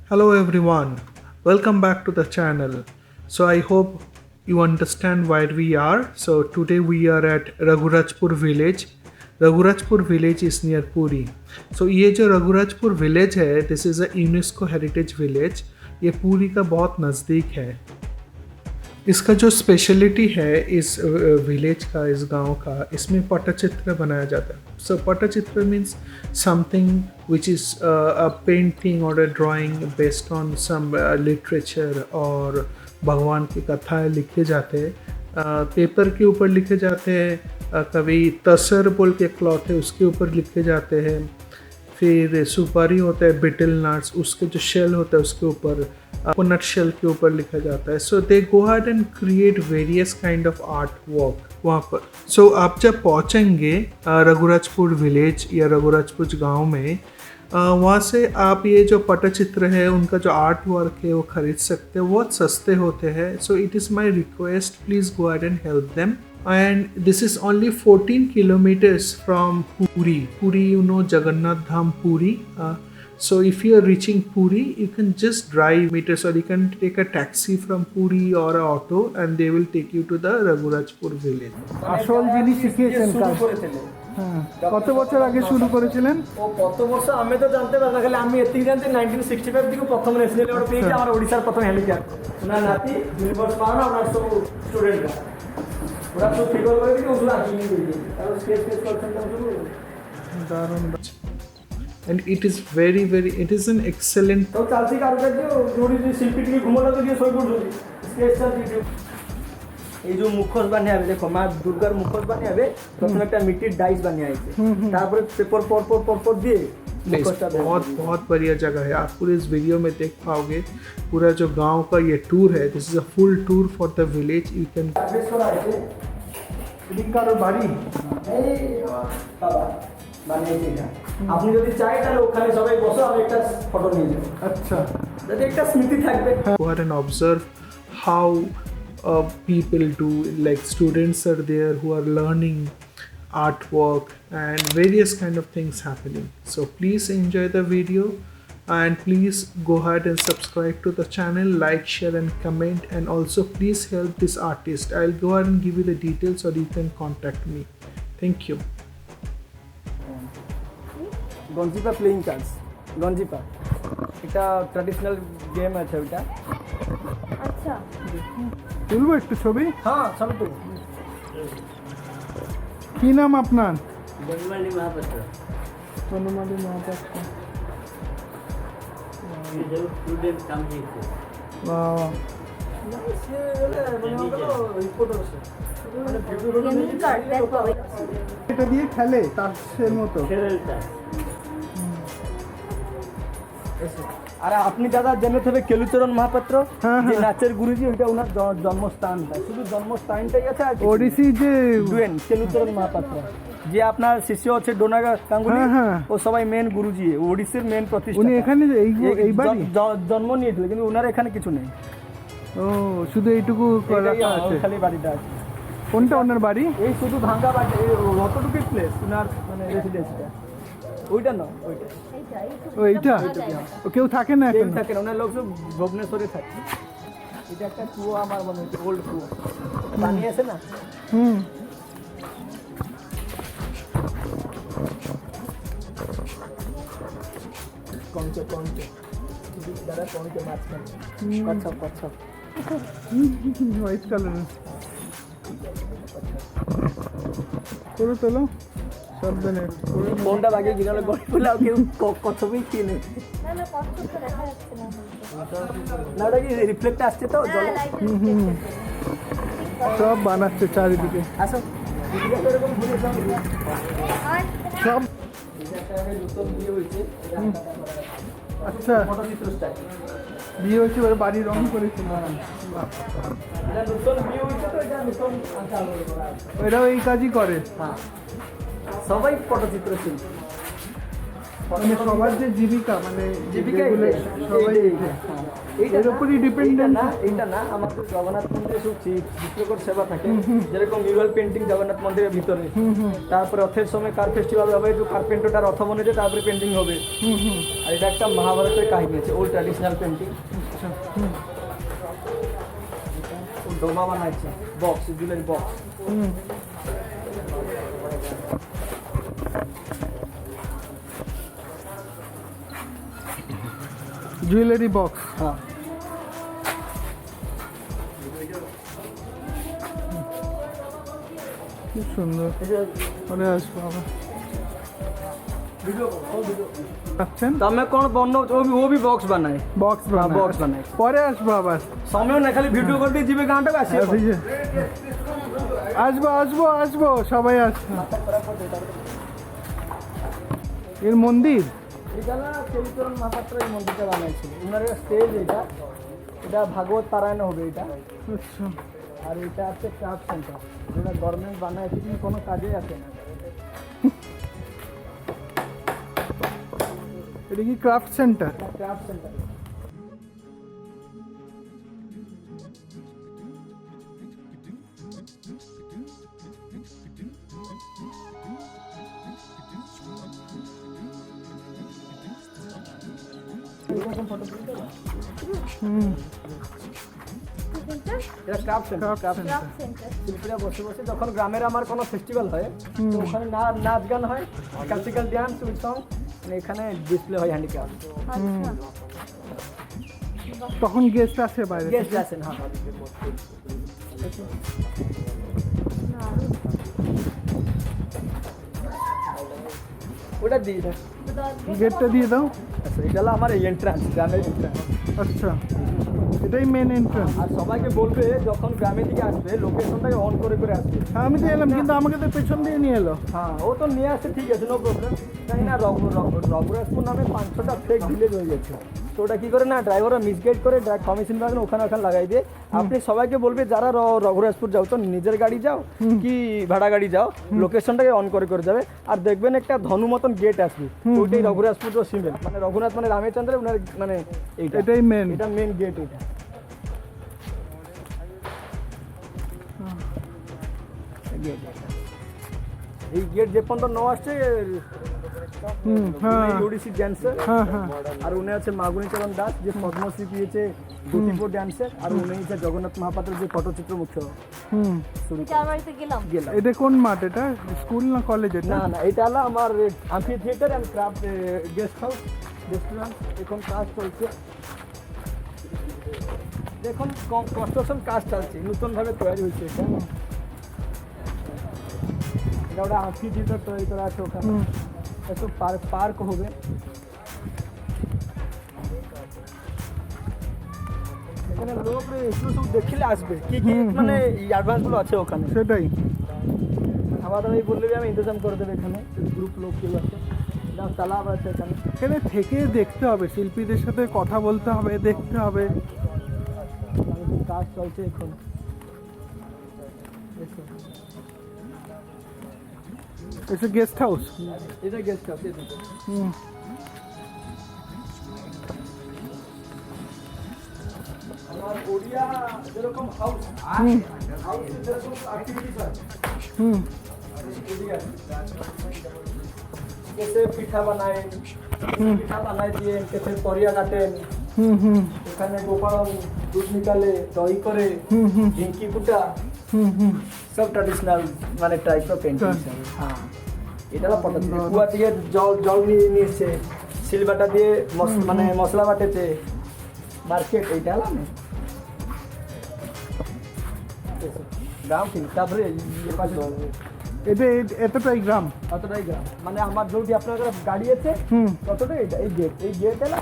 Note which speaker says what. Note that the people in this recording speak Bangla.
Speaker 1: Hello everyone, welcome back to the channel. So I hope you understand where we are. So today we are at Raghurajpur village. Raghurajpur village is near Puri. So ये जो रघुराजपुर विलेज है, this is a UNESCO heritage village. ये पुरी का बहुत नज़दीक है. इसका जो स्पेशलिटी है इस विलेज का, इस गांव का, इसमें पटचित्र बनाया जाता है. सो Patachitra means something which is a painting और a drawing based on some literature, और भगवान की कथाएं लिखे जाते हैं. पेपर के ऊपर लिखे जाते हैं, कभी तसर बोल के क्लॉथ है उसके ऊपर लिखे जाते हैं. फिर सुपारी होता है, बिटल नट्स, उसके जो शेल होता है उसके ऊपर, कोकोनट शेल के ऊपर लिखा जाता है. So they go ahead and create various kind of art work वहाँ पर. सो आप जब पहुँचेंगे रघुराजपुर विलेज या रघुराजपुर गांव में, वहाँ से आप ये जो पटचित्र है उनका जो आर्ट वर्क है वो खरीद सकते हैं. बहुत सस्ते होते हैं. So it is my request, please go ahead and help them. And this is only 14 kilometers from Puri. Puri, you know, Jagannath Dham Puri. So if you are reaching Puri, you can just drive meters, or you can take a taxi from Puri or an auto, and they will take you to the Raghurajpur village.
Speaker 2: আসল জিনিস শিখিয়েছেন কাজ হ্যাঁ কত বছর আগে শুরু করেছিলেন?
Speaker 3: ও কত বছর আমি তো জানতে পারলাম, খালি আমি এতিক জানতে 1965 থেকে প্রথম ন্যাশনাল অ্যাওয়ার্ড পেয়েছি আমার ওড়িশার প্রথম হেলিকপ্টার. ওনার নাতি ইউনিভার্স পাওয়া, ওনার সব স্টুডেন্টরা ওরা তো ফিগর করে দিকে ওগুলো আঁকি নিয়ে দিই, আর স্কেচ করছেন না শুরু
Speaker 1: দারুণ. And it is it is an excellent.
Speaker 3: তো চালতি কারুকার্য জড়ি যে শিল্পীটিকে ঘুমানো দিয়ে সই করছি স্কেচ চালতি. এই যে মুখোশ বানিয়ে হবে, দেখো মা দুর্গার মুখোশ বানিয়ে হবে, প্রথমে একটা মিট্টির ডাইস বানিয়ে আছে, তারপরে পেপার পর দিয়ে
Speaker 1: बहुत बढ़िया जगह है. आप पूरे इस वीडियो में देख पाओगे पूरा जो गांव का ये टूर है. This is a full tour for the village. You can
Speaker 2: বাড়ি
Speaker 3: আপনি যদি চাই তাহলে ওখানে সবাই বসো, আমি একটা ফটো নিয়ে যাবো.
Speaker 2: আচ্ছা,
Speaker 3: যাতে একটা স্মৃতি থাকবে.
Speaker 1: Go ahead and observe how people do, like students are there who are learning artwork and various kind of things happening. So please enjoy the video, and please go ahead and subscribe to the channel, like, share and comment, and also please help this artist. I'll go ahead and give you the details, or you can contact me. Thank you.
Speaker 3: Ganjifa playing cards, Ganjifa এটা ট্র্যাডিশনাল গেম আছে ওটা.
Speaker 4: আচ্ছা,
Speaker 2: তুলবো একটু ছবি?
Speaker 3: হ্যাঁ সব তো.
Speaker 2: কি নাম আপনার?
Speaker 3: Banamali Mohapatra.
Speaker 2: Banamali Mohapatra.
Speaker 3: Student come here.
Speaker 2: বাহ, এটা দিয়ে খেলে তাসের মতো.
Speaker 3: আর আপনি দাদা জেনে থাকবে কেলুচরণ মহাপাত্র, যে নাচের গুরুজি, ওইটা ওনার জন্মস্থানটা, শুধু জন্মস্থানটাই আছে. আর
Speaker 2: ওড়িশি যে
Speaker 3: ডুয়েন কেলুচরণ মহাপাত্র, যে আপনার শিষ্য হচ্ছে ডোনা গাঙ্গুলি, ও সবাই মেন গুরুজি, ওড়িশির মেন প্রতিষ্ঠাতা.
Speaker 2: উনি এখানে এই বাড়ি
Speaker 3: জন্ম নিয়েছিল, কিন্তু ওনার এখানে কিছু নেই.
Speaker 2: ও, শুধু এইটুকু রাখা আছে,
Speaker 3: খালি বাড়িটা আছে.
Speaker 2: কোনটা ওনার বাড়ি?
Speaker 3: এই শুধু ভাঙ্গা বাড়ি, এই অতটুকু প্লেস ওনার মানে রেসিডেন্সটা. ওইটা না, ওইটা
Speaker 2: ও এইটা. ও কেউ থাকে না এখন?
Speaker 3: থাকে না, ওনার লোক সব ভুবনেশ্বরে থাকে. এটা একটা কুয়ো আমার মনে হচ্ছে, ওল্ড কুয়ো, পানি আছে না. কঞ্চে দাদা, কঞ্চে মাছ খাচ্ছে, কচ্ছপ
Speaker 2: হোয়াইট কালার. করে তোলো সাবধানে.
Speaker 3: ফোনটা বাগে গিরালে গড়ি ফুলে আর কেউ কচ্ছপই কিনে
Speaker 4: না না, কষ্ট তো দেখা যাচ্ছে না.
Speaker 3: না, ওটা কি রিফ্লেক্ট আসছে তো জলে.
Speaker 2: সব বানাচ্ছে চারিদিকে.
Speaker 3: আসো এরকম ঘুরে
Speaker 2: সব.
Speaker 3: নতুন বিয়ে হয়েছে.
Speaker 2: আচ্ছা,
Speaker 3: ফটোচিত্র স্টাইল
Speaker 2: বিয়ে হয়েছে, ওরা বাড়ি রং করেছে.
Speaker 3: এটা নতুন বিয়ে হয়েছে, তো এটা নতুন আঁকা করা.
Speaker 2: এরাও এই কাজই করে.
Speaker 3: হ্যাঁ, সবাই ফটোচিত্র শিল্পী.
Speaker 2: মানে সবার যে জীবিকা, মানে
Speaker 3: জীবিকা
Speaker 2: সবাই.
Speaker 3: হ্যাঁ
Speaker 2: এর উপরই ডিপেন্ডেন্ট
Speaker 3: না, এইটা না, আমাদের জগন্নাথ মন্দিরে সব চিত্রকর সেবা থাকে, যেরকম মিউরাল পেন্টিং জগন্নাথ মন্দিরের ভিতরে, তারপরে রথের সময় কার ফেস্টিভ্যাল হবে, একটু কার্পেন্টারটা রথ বনেছে, তারপরে পেন্টিং হবে। আর এটা একটা মহাভারতের কাহিনী আছে, ওল্ড ট্র্যাডিশনাল পেন্টিং। ডোমা বানাইছে, box, jewellery box.
Speaker 2: Jewellery box.
Speaker 3: হ্যাঁ,
Speaker 2: কি সুন্দর। পরে আসবো আবার। আসছেন
Speaker 3: तो मैं कौन बनना, वो भी बॉक्स बनाए,
Speaker 2: বক্স
Speaker 3: बॉक्स बनाए।
Speaker 2: পরে আসবো আবার।
Speaker 3: समय ना खाली वीडियो कर दी जीवे गांटा आसे
Speaker 2: আসবো আসবো আসবো, সবাই আসবো। এর মন্দির
Speaker 3: এটা না কেলুচরণ মহাপাত্র এই মন্দিরটা বানাইছিল, ওনার স্টেজ এটা, এটা ভাগবত পারায়ণ হবে এটা।
Speaker 2: আচ্ছা,
Speaker 3: আর এটা আছে ক্রাফট সেন্টার, যেটা গভর্নমেন্ট বানায়, কিন্তু কোনো কাজে আসে না।
Speaker 2: এটা কি ক্রাফট সেন্টার?
Speaker 3: Craft centre. এটা ক্রাফট সেন্টার।
Speaker 4: Craft centre.
Speaker 3: শিল্পীরা বসে বসে যখন গ্রামের আমার কোনো ফেস্টিভ্যাল হয়, তো ওখানে নাচ গান হয়, ক্লাসিক্যাল ডান্স উইথ সং, এখানে ডিসপ্লে হয় হ্যান্ডিক্রাফট।
Speaker 4: আচ্ছা।
Speaker 2: তখন গেস্ট আসে বাইরে
Speaker 3: গেস্ট আছেন, হ্যাঁ। ওটা দিয়ে দেন।
Speaker 2: গেটটা দিয়ে দাও।
Speaker 3: আচ্ছা, এটা হলো আমার এন্ট্রান্স, গ্রামের এন্ট্রান্স।
Speaker 2: আচ্ছা, এটাই মেন এন্ট্রান্স।
Speaker 3: আর সবাইকে বলবে যখন গ্রামের দিকে আসবে লোকেশনটাকে অন করে করে আসবে।
Speaker 2: আমি তো এলাম, কিন্তু আমাকে তো পেছন দিয়ে নিয়ে এলো।
Speaker 3: হ্যাঁ, ও তো নিয়ে আসছে, ঠিক আছে, নো প্রবলেম। তাই না, রঘুরাজপুর নামে 500টা ফেক ভিলেজ হয়ে গেছে। তো ওটা কী করে না, ড্রাইভাররা মিসগাইড করে কমিশন বাগান ওখানে লাগাই দিয়ে। আপনি সবাইকে বলবে যারা রঘুরাজপুর যাও, তো নিজের গাড়ি যাও কি ভাড়া গাড়ি যাও, লোকেশনটাকে অন করে করে যাবে। আর দেখবেন একটা ধনু মতন গেট আসবে, ওইটাই রঘুরাজপুর সিমেন্ট, মানে রঘুনাথ মানে রামেচন্দ্র, ওনার মানে এইটা,
Speaker 2: এটাই মেন।
Speaker 3: এটা মেন গেট। এটা এই গেট যে পর্যন্ত ন আসছে, ওড়িশি ড্যান্সার। আর উনি আছে মাগুনীচরণ দাস, যে পদ্মশ্রী পেয়েছে জ্যোতিপুর ড্যান্সার। আর উনি হচ্ছে জগন্নাথ মহাপাত্র, যে পটচিত্র মুখ্য।
Speaker 4: যার বাড়িতে গেলাম।
Speaker 2: এটা কোন মাঠ? এটা স্কুল না কলেজ?
Speaker 3: না না, এটা হলো আমার amphitheatre and craft guest house restaurant. এখন কাজ চলছে, দেখুন কনস্ট্রাকশন কাজ চলছে, নতুনভাবে তৈরি হয়েছে এটা। এটা ওটা আম্ফি থিয়েটার তৈরি করা আছে, ওখানে একটু পার্ক হবে। এখানে লোক একটু সব দেখলে আসবে, কি কি মানে অ্যাডভান্সগুলো আছে ওখানে।
Speaker 2: সেটাই
Speaker 3: খাওয়া দাওয়া বললে আমি ইন্তজাম করে দেবো, এখানে গ্রুপ লোক কেউ আছে, তালাব আছে এখানে।
Speaker 2: এখানে থেকে দেখতে হবে, শিল্পীদের সাথে কথা বলতে হবে, দেখতে হবে।
Speaker 3: কাজ চলছে এখন।
Speaker 2: এটা গেস্ট হাউস।
Speaker 3: এটা গেস্ট হাউস। আমার ওড়িয়া যেরকম হাউস, যেরকম অ্যাক্টিভিটিস হয়, कैसे পিঠা বানায়, পিঠা বানায় দিয়ে कैसे परिया काटेन, এখানে গোপালন দুধ নিকালে, দই করে, ঢিঙ্কি কুটা, সব ট্র্যাডিশনাল মানে টাইপ অফ পেন্টিং। হ্যাঁ, এটা হলো পটচিত্র। কুয়া থেকে জল নিয়ে নিয়েছে, সিলবাটা দিয়ে মানে মশলা বাটেছে, মার্কেট। এইটা হলো গ্রাম ফিল। তারপরে
Speaker 2: এটা এতটাই গ্রাম,
Speaker 3: অতটাই গ্রাম, মানে আমার যদি আপনার গাড়ি আছে ততটাই। এটা এই গেট এলা